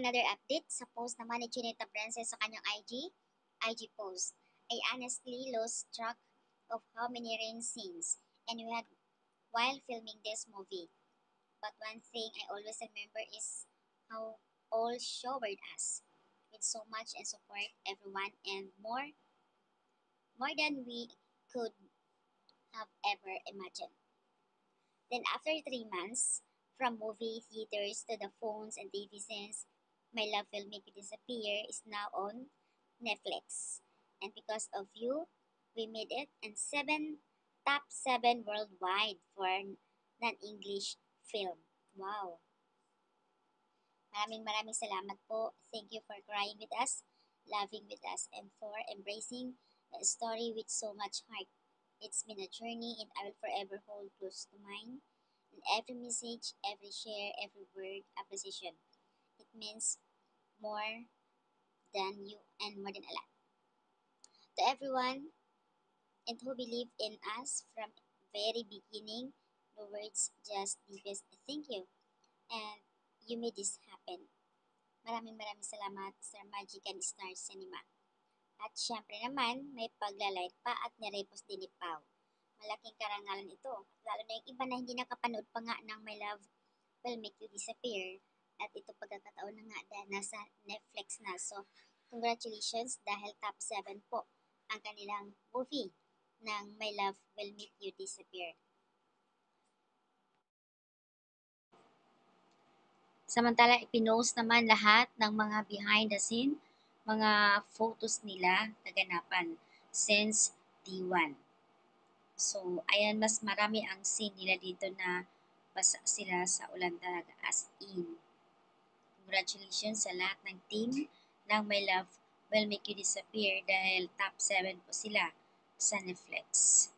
another update sa post naman ni Chinita Princess sa kanyang IG post. I honestly lost track of how many rain scenes and we had while filming this movie. But one thing I always remember is how all showered us with so much and support everyone and more than we could have ever imagined. Then after 3 months, from movie theaters to the phones and TV scenes, My Love Will Make You Disappear is now on Netflix. And because of you, we made it and top 7 worldwide for non-English film. Wow. Maraming salamat po. Thank you for crying with us, loving with us, and for embracing the story with so much heart. It's been a journey and I will forever hold close to mine. And every message, every share, every word, appreciation. It means more than you and more than a lot. To everyone and who believed in us from very beginning, no words, just deepest thank you. And you made this happen. Maraming salamat, Sir Magic and Star Cinema. At syempre naman, may paglalike pa at nirepost din ni Pau. Malaking karangalan ito. Lalo na yung iba na hindi nakapanood pa nga ng My Love Will Make You Disappear. At ito pagkakataon na nga dahil nasa Netflix na. So, congratulations dahil top 7 po ang kanilang movie ng My Love Will Make You Disappear. Samantala, ipinost naman lahat ng mga behind the scene, mga photos nila naganapan since D1. So, ayan, mas marami ang scene nila dito na basa sila sa ulan talaga as in. Congratulations sa lahat ng team ng My Love Will Make You Disappear dahil top 7 po sila sa Netflix.